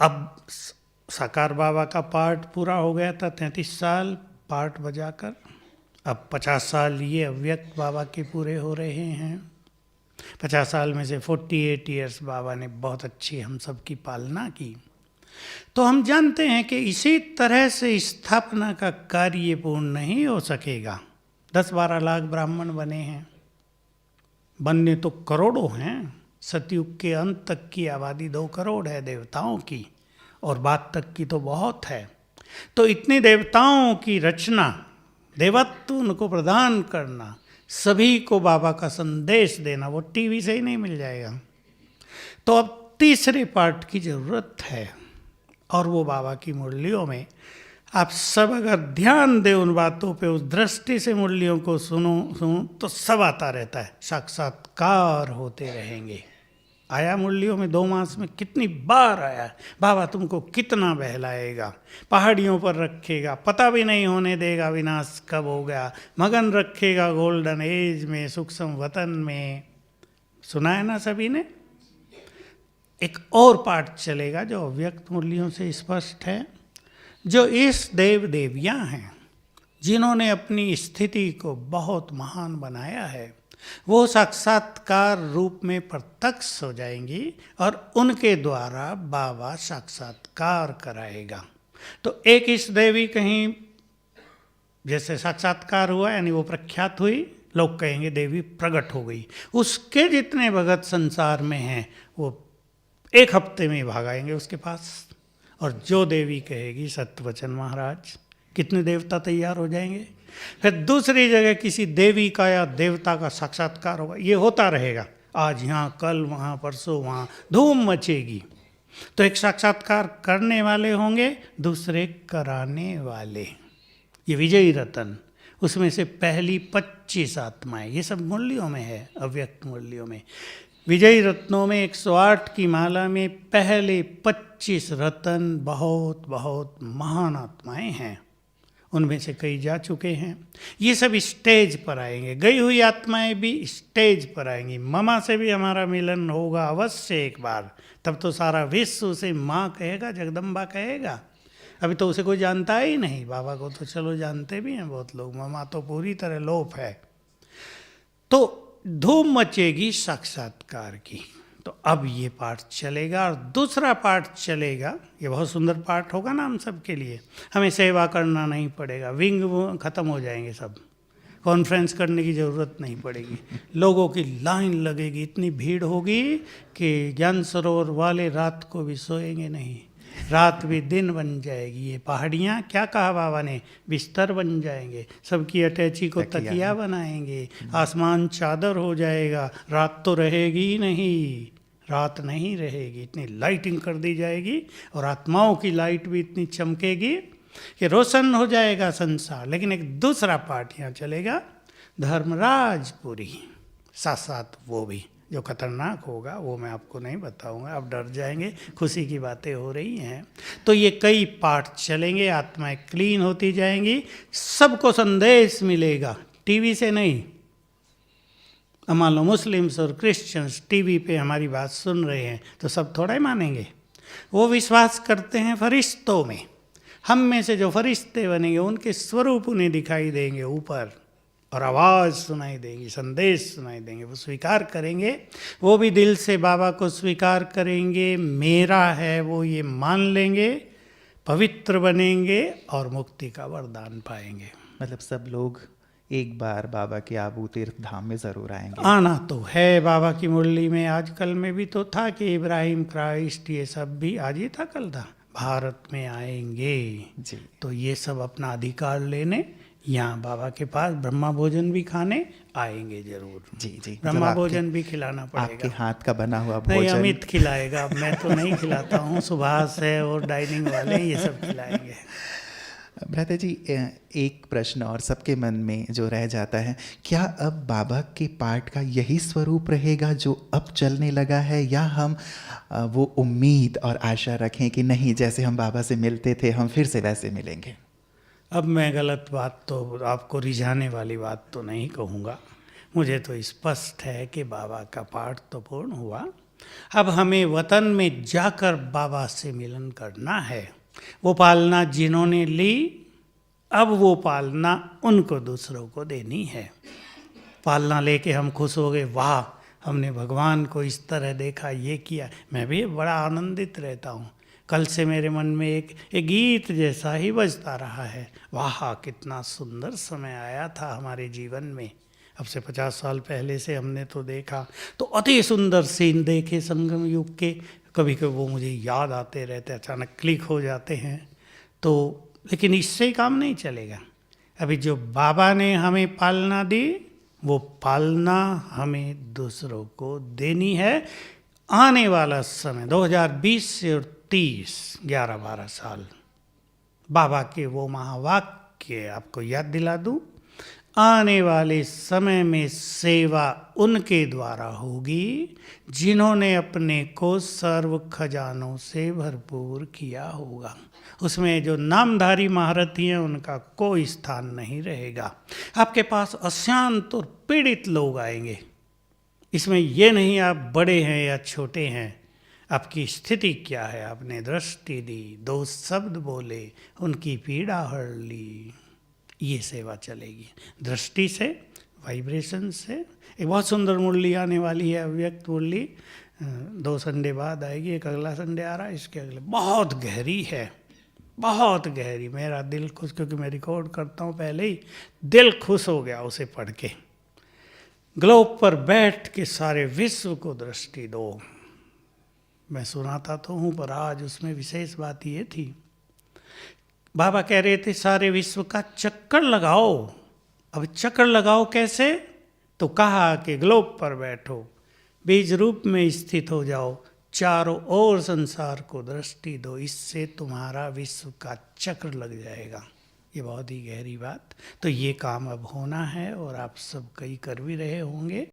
अब साकार बाबा का पाठ पूरा हो गया था, 33 साल पाठ बजाकर। अब 50 साल ये अव्यक्त बाबा के पूरे हो रहे हैं। 50 साल में से 48 ईयर्स बाबा ने बहुत अच्छी हम सब की पालना की। तो हम जानते हैं कि इसी तरह से स्थापना का कार्य पूर्ण नहीं हो सकेगा। 10-12 लाख ब्राह्मण बने हैं, बनने तो करोड़ों हैं। सतयुग के अंत तक की आबादी 2 करोड़ है देवताओं की, और बाद तक की तो बहुत है। तो इतने देवताओं की रचना, देवत्व उनको प्रदान करना, सभी को बाबा का संदेश देना, वो टीवी से ही नहीं मिल जाएगा। तो अब तीसरे पार्ट की जरूरत है, और वो बाबा की मुरलियों में आप सब अगर ध्यान दें उन बातों पे, उस दृष्टि से मुरलियों को सुनो तो सब आता रहता है, साक्षात्कार होते रहेंगे। आया मुरलियों में 2 मास में कितनी बार आया। बाबा तुमको कितना बहलाएगा, पहाड़ियों पर रखेगा, पता भी नहीं होने देगा विनाश कब हो गया, मगन रखेगा गोल्डन एज में, सूक्ष्म वतन में। सुना है ना सभी ने। एक और पाठ चलेगा जो अव्यक्त मुरलियों से स्पष्ट है, जो इस देव देवियाँ हैं जिन्होंने अपनी स्थिति को बहुत महान बनाया है, वो साक्षात्कार रूप में प्रत्यक्ष हो जाएंगी और उनके द्वारा बाबा साक्षात्कार कराएगा। तो एक इस देवी कहीं जैसे साक्षात्कार हुआ, यानी वो प्रख्यात हुई, लोग कहेंगे देवी प्रकट हो गई। उसके जितने भगत संसार में हैं वो 1 हफ्ते में भागाएंगे उसके पास। और जो देवी कहेगी सत्यवचन महाराज, कितने देवता तैयार हो जाएंगे। फिर दूसरी जगह किसी देवी का या देवता का साक्षात्कार होगा, ये होता रहेगा, आज यहाँ कल वहाँ परसों वहाँ, धूम मचेगी। तो एक साक्षात्कार करने वाले होंगे, दूसरे कराने वाले। ये विजयी रतन, उसमें से पहली 25 आत्माएं, ये सब मुरलियों में है, अव्यक्त मुरलियों में। विजयी रत्नों में 108 की माला में पहले 25 रतन बहुत बहुत महान आत्माएं हैं। उनमें से कई जा चुके हैं, ये सब स्टेज पर आएंगे। गई हुई आत्माएं भी स्टेज पर आएंगी। ममा से भी हमारा मिलन होगा अवश्य एक बार, तब तो सारा विश्व उसे माँ कहेगा, जगदम्बा कहेगा। अभी तो उसे कोई जानता ही नहीं। बाबा को तो चलो जानते भी हैं बहुत लोग, ममा तो पूरी तरह लोप है। तो धूम मचेगी साक्षात्कार की। तो अब ये पाठ चलेगा और दूसरा पाठ चलेगा, ये बहुत सुंदर पाठ होगा ना हम सब के लिए। हमें सेवा करना नहीं पड़ेगा, विंग खत्म हो जाएंगे सब, कॉन्फ्रेंस करने की ज़रूरत नहीं पड़ेगी। लोगों की लाइन लगेगी, इतनी भीड़ होगी कि ज्ञान सरोवर वाले रात को भी सोएंगे नहीं, रात भी दिन बन जाएगी। ये पहाड़ियाँ, क्या कहा बाबा ने, बिस्तर बन जाएंगे, सबकी अटैची को तकिया बनाएंगे, आसमान चादर हो जाएगा, रात तो रहेगी ही नहीं, रात नहीं रहेगी। इतनी लाइटिंग कर दी जाएगी और आत्माओं की लाइट भी इतनी चमकेगी कि रोशन हो जाएगा संसार। लेकिन एक दूसरा पाठ यहाँ चलेगा, धर्मराजपुरी, साथ साथ वो भी जो खतरनाक होगा, वो मैं आपको नहीं बताऊंगा, आप डर जाएंगे। खुशी की बातें हो रही हैं। तो ये कई पाठ चलेंगे, आत्माएं क्लीन होती जाएंगी, सबको संदेश मिलेगा, टीवी से नहीं। अब मान लो मुस्लिम्स और क्रिश्चियंस टीवी पे हमारी बात सुन रहे हैं तो सब थोड़ा ही मानेंगे। वो विश्वास करते हैं फरिश्तों में। हम में से जो फरिश्ते बनेंगे उनके स्वरूप उन्हें दिखाई देंगे ऊपर, और आवाज़ सुनाई देगी, संदेश सुनाई देंगे, वो स्वीकार करेंगे। वो भी दिल से बाबा को स्वीकार करेंगे, मेरा है वो ये मान लेंगे, पवित्र बनेंगे और मुक्ति का वरदान पाएंगे। मतलब सब लोग एक बार बाबा के आबू तीर्थ धाम में ज़रूर आएंगे। आना तो है बाबा की मुरली में। आजकल में भी तो था कि इब्राहिम, क्राइस्ट, ये सब भी आज ही था कल था, भारत में आएंगे जी। तो ये सब अपना अधिकार लेने यहाँ बाबा के पास ब्रह्मा भोजन भी खाने आएंगे जरूर। जी जी, ब्रह्मा भोजन भी खिलाना पड़ेगा। आपके हाथ का बना हुआ भोजन। नहीं, अमित खिलाएगा, मैं तो नहीं खिलाता हूँ, सुभाष है और डाइनिंग वाले ये सब खिलाएंगे। भ्राता जी, एक प्रश्न और सबके मन में जो रह जाता है, क्या अब बाबा के पाठ का यही स्वरूप रहेगा जो अब चलने लगा है, या हम वो उम्मीद और आशा रखें कि नहीं, जैसे हम बाबा से मिलते थे हम फिर से वैसे मिलेंगे? अब मैं गलत बात तो, आपको रिझाने वाली बात तो नहीं कहूँगा। मुझे तो स्पष्ट है कि बाबा का पाठ तो पूर्ण हुआ, अब हमें वतन में जाकर बाबा से मिलन करना है। वो पालना जिन्होंने ली, अब वो पालना उनको दूसरों को देनी है। पालना लेके हम खुश हो गए, वाह हमने भगवान को इस तरह देखा, ये किया, मैं भी बड़ा आनंदित रहता हूँ। कल से मेरे मन में एक गीत जैसा ही बजता रहा है, वाह कितना सुंदर समय आया था हमारे जीवन में। अब से 50 साल पहले से हमने तो देखा, तो अति सुंदर सीन देखे संगम युग के, कभी कभी वो मुझे याद आते रहते, अचानक क्लिक हो जाते हैं। तो लेकिन इससे ही काम नहीं चलेगा। अभी जो बाबा ने हमें पालना दी, वो पालना हमें दूसरों को देनी है। आने वाला समय 2020 से और 30, 11-12 साल, बाबा के वो महावाक्य आपको याद दिला दूं, आने वाले समय में सेवा उनके द्वारा होगी जिन्होंने अपने को सर्व खजानों से भरपूर किया होगा। उसमें जो नामधारी महारथी हैं उनका कोई स्थान नहीं रहेगा। आपके पास अशांत और पीड़ित लोग आएंगे। इसमें ये नहीं आप बड़े हैं या छोटे हैं, आपकी स्थिति क्या है, आपने दृष्टि दी, 2 शब्द बोले, उनकी पीड़ा हर ली, ये सेवा चलेगी। दृष्टि से, वाइब्रेशन से। एक बहुत सुंदर मुरली आने वाली है, अव्यक्त मुरली, 2 संडे बाद आएगी, एक अगला संडे आ रहा है, इसके अगले। बहुत गहरी है, बहुत गहरी। मेरा दिल खुश, क्योंकि मैं रिकॉर्ड करता हूँ पहले ही, दिल खुश हो गया उसे पढ़ के। ग्लोब पर बैठ के सारे विश्व को दृष्टि दो। मैं सुनाता तो हूँ, पर आज उसमें विशेष बात ये थी, बाबा कह रहे थे सारे विश्व का चक्कर लगाओ। अब चक्कर लगाओ कैसे? तो कहा कि ग्लोब पर बैठो, बीज रूप में स्थित हो जाओ, चारों ओर संसार को दृष्टि दो, इससे तुम्हारा विश्व का चक्र लग जाएगा। ये बहुत ही गहरी बात। तो ये काम अब होना है और आप सब कई कर भी रहे होंगे।